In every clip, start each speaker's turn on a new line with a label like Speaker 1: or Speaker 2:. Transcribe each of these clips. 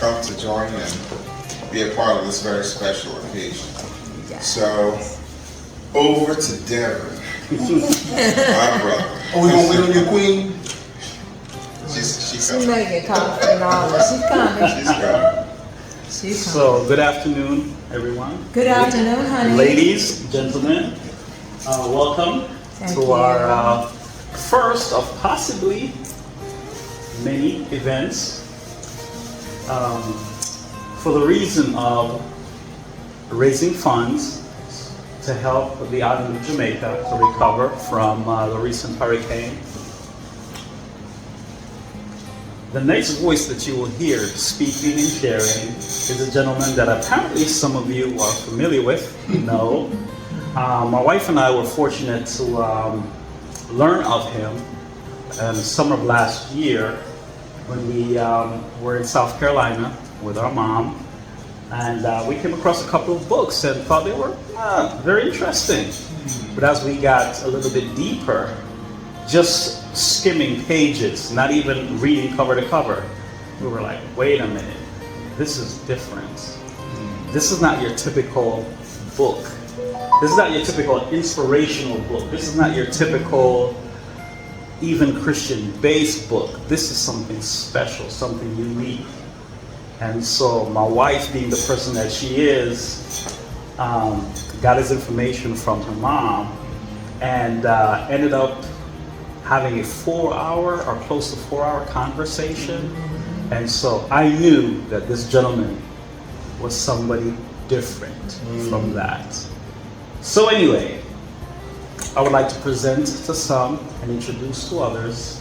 Speaker 1: come to join and be a part of this very special occasion.
Speaker 2: Yeah.
Speaker 1: So, over to Devin, my brother.
Speaker 3: Oh, we gonna wait on your queen?
Speaker 1: She's
Speaker 2: She making coffee and all that. She's coming.
Speaker 1: She's coming.
Speaker 2: She's coming.
Speaker 4: So, good afternoon, everyone.
Speaker 2: Good afternoon, honey.
Speaker 4: Ladies, gentlemen, welcome
Speaker 2: Thank
Speaker 4: to
Speaker 2: you.
Speaker 4: our first of possibly many events for the reason of raising funds to help the island of Jamaica to recover from the recent hurricane. The next voice that you will hear speaking and sharing is a gentleman that apparently some of you are familiar with. No. My wife and I were fortunate to learn of him in the summer of last year when we were in South Carolina with our mom. And we came across a couple of books and thought they were very interesting. But as we got a little bit deeper, just skimming pages, not even reading cover to cover, we were like, wait a minute, this is different. This is not your typical book. This is not your typical inspirational book. This is not your typical even Christian-based book. This is something special, something unique. And so my wife, being the person that she is, got his information from her mom and ended up having a 4-hour or close to 4-hour conversation. And so I knew that this gentleman was somebody different from that. So anyway, I would like to present to some and introduce to others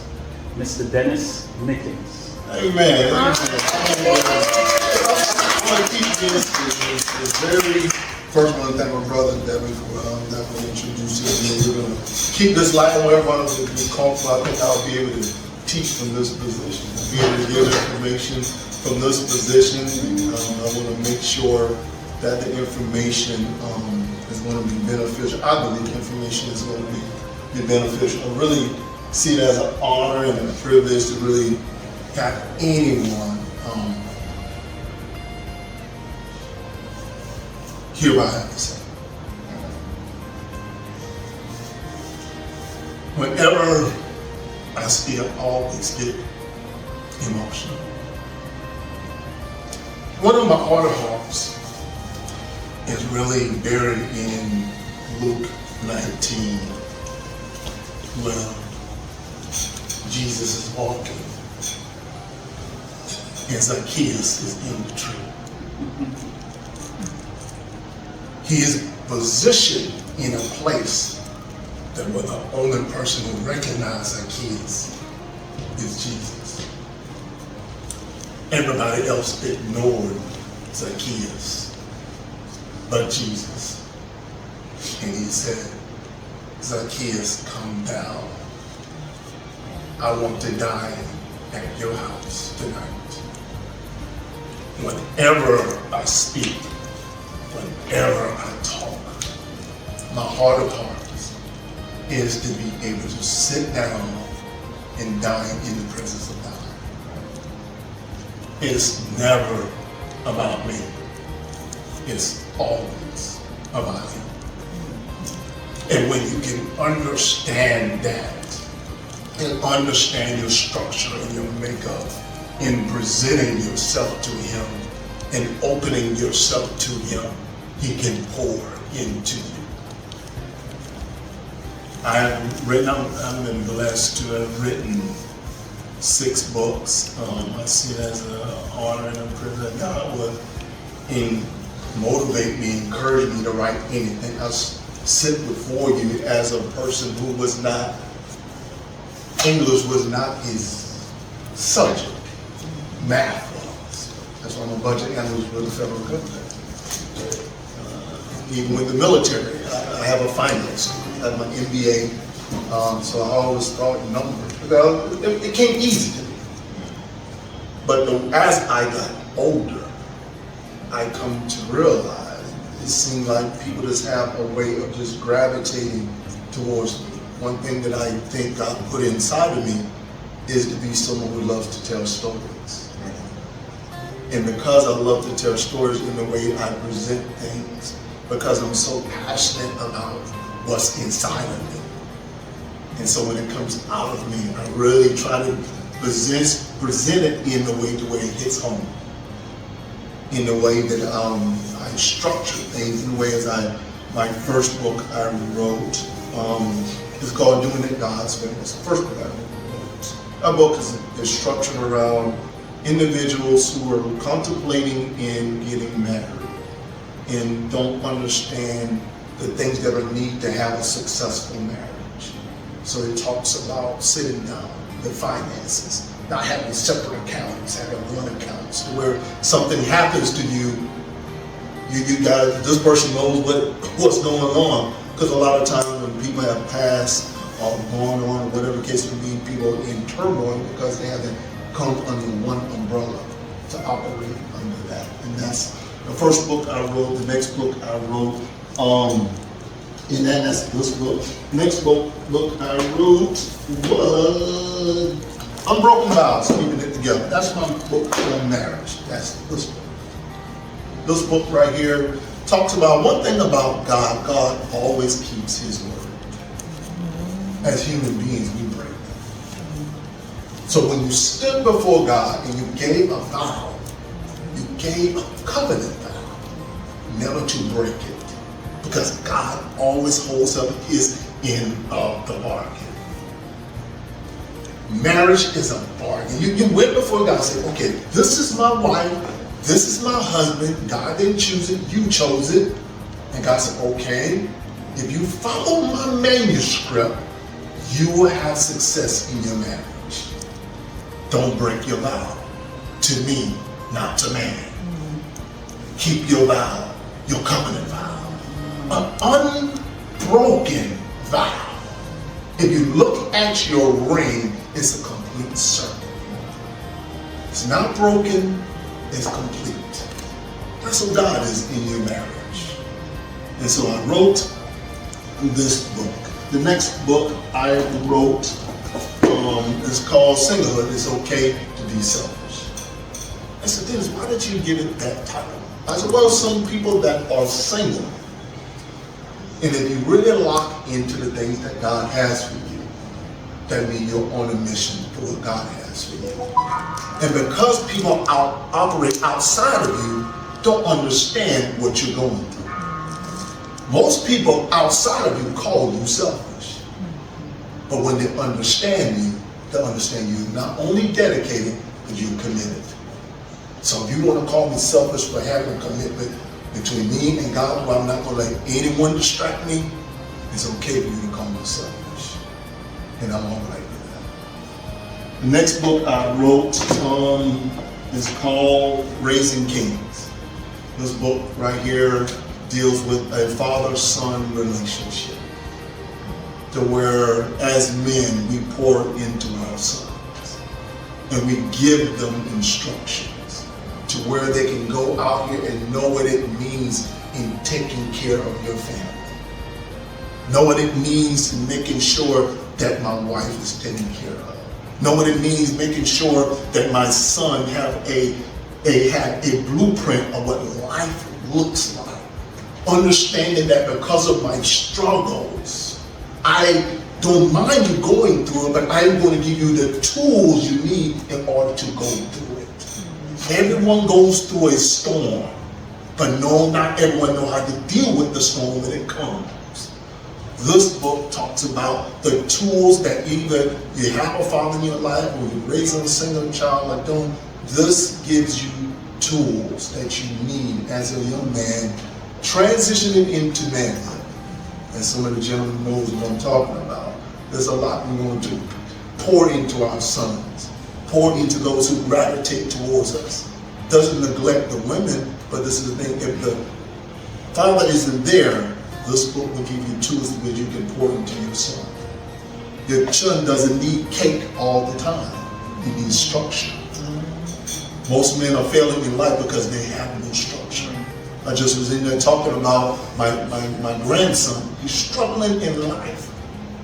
Speaker 4: Mr. Dennis Nickens.
Speaker 3: Amen. I want to keep this. It's very personal and thank my brother Devin for introducing me. We're going to keep this light on everyone who be comfortable. I think I'll be able to teach from this position, be able to give information from this position. I want to make sure that the information is going to be beneficial. I believe information is going to be beneficial. I really see it as an honor and a privilege to really have anyone hear what I have to say. Whenever I speak, I always get emotional. One of my hearts is really buried in Luke 19, where Jesus is walking and Zacchaeus is in the tree. He is positioned in a place that where the only person who recognizes Zacchaeus is Jesus. Everybody else ignored Zacchaeus but Jesus. And he said, Zacchaeus, come down. I want to dine at your house tonight. Whenever I speak, whenever I talk, my heart of hearts is to be able to sit down and dine in the presence of God. It's never about me. It's always about Him. And when you can understand that and understand your structure and your makeup in presenting yourself to Him and opening yourself to Him, He can pour into you. I've been blessed to have written 6 books. I see it as an honor and a privilege that God would motivate me, encourage me to write anything. I sit before you as a person who was not, English was not his subject. Math was. That's why I'm a budget analyst with the federal government. Even with the military, I have a finance degree. I have my MBA, so I always thought numbers. It came easy to me. But as I got older, I come to realize it seemed like people just have a way of just gravitating towards me. One thing that I think God put inside of me is to be someone who loves to tell stories. And because I love to tell stories in the way I present things, because I'm so passionate about what's inside of me. And so when it comes out of me, I really try to present it in the way it hits home. In the way that I structure things, in the way as my first book I wrote, is called Doing It God's Way. It's the first book I wrote. That book is structured around individuals who are contemplating in getting married and don't understand the things that are needed to have a successful marriage. So it talks about sitting down, the finances, not having separate accounts, having one account, so where something happens to you, you got, this person knows what's going on. Because a lot of times when people have passed or gone on, or whatever the case may be, people are in turmoil because they haven't come under one umbrella to operate under that. And that's the first book I wrote. The next book I wrote, and then that's this book. Next book I wrote was Unbroken Vows, Keeping It Together. That's my book on marriage. That's this book. This book right here talks about one thing about God. God always keeps his word. As human beings, we break them. So when you stood before God and you gave a vow, you gave a covenant vow, never to break it. Because God always holds up his end of the bargain. Marriage is a bargain. You went before God and said, okay, this is my wife, this is my husband. God didn't choose it, you chose it. And God said, okay, if you follow my manuscript, you will have success in your marriage. Don't break your vow. To me, not to man. Keep your vow, your covenant vow. An unbroken vow. If you look at your ring, it's a complete circle. It's not broken, it's complete. That's what God is in your marriage. And so I wrote this book. The next book I wrote is called Singlehood. It's Okay to Be Selfish. I said, Dennis, why did you give it that title? I said, well, some people that are single, and if you really lock into the things that God has for you, that means you're on a mission for what God has for you. And because people operate outside of you, don't understand what you're going through. Most people outside of you call you selfish. But when they understand you're not only dedicated, but you're committed. So if you want to call me selfish for having a commitment between me and God, where I'm not going to let anyone distract me, it's okay for you to call me selfish. And I'm all right with that. The next book I wrote is called Raising Kings. This book right here deals with a father-son relationship, to where as men we pour into our sons and we give them instructions to where they can go out here and know what it means in taking care of your family. Know what it means in making sure that my wife is taken care of. Know what it means making sure that my son have a blueprint of what life looks like. Understanding that because of my struggles, I don't mind you going through it, but I'm going to give you the tools you need in order to go through it. Everyone goes through a storm, but no, not everyone knows how to deal with the storm when it comes. This book talks about the tools that either you have a father in your life or you're raising a single child or don't. This gives you tools that you need as a young man transitioning into manhood. And some of the gentlemen knows what I'm talking about. There's a lot we want to pour into our sons, pour into those who gravitate towards us. Doesn't neglect the women, but this is the thing, if the father isn't there, this book will give you tools that you can pour into your son. Your son doesn't need cake all the time. He needs structure. Most men are failing in life because they have no structure. I just was in there talking about my grandson. He's struggling in life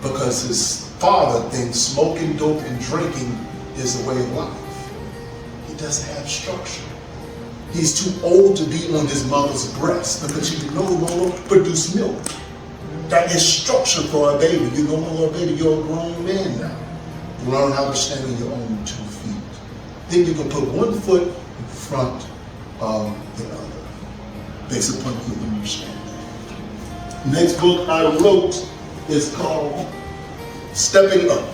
Speaker 3: because his father thinks smoking dope and drinking is the way of life. He doesn't have structure. He's too old to be on his mother's breast because you can no longer produce milk. That is structure for a baby. You're no longer a baby, you're a grown man now. Learn how to stand on your own 2 feet. Then you can put one foot in front of the other, based upon your understanding. Next book I wrote is called Stepping Up.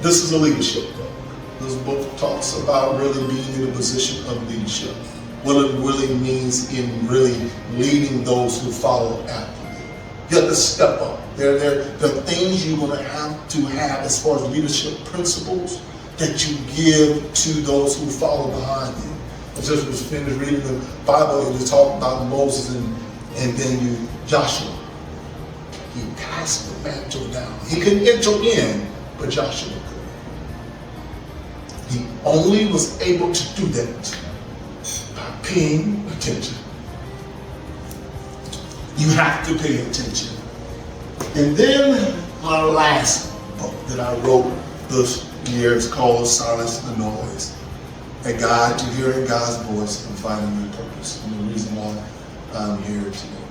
Speaker 3: This is a leadership book. This book talks about really being in a position of leadership. What it really means in really leading those who follow after you. You have to step up. There are things you're going to have as far as leadership principles that you give to those who follow behind you. I just was finished reading the Bible and you talk about Moses and then Joshua. He passed the mantle down. He couldn't enter in, but Joshua could. He only was able to do that by paying attention. You have to pay attention. And then my last book that I wrote this year is called Silence the Noise. A guide to hearing God's voice and finding your purpose. And the reason why I'm here today.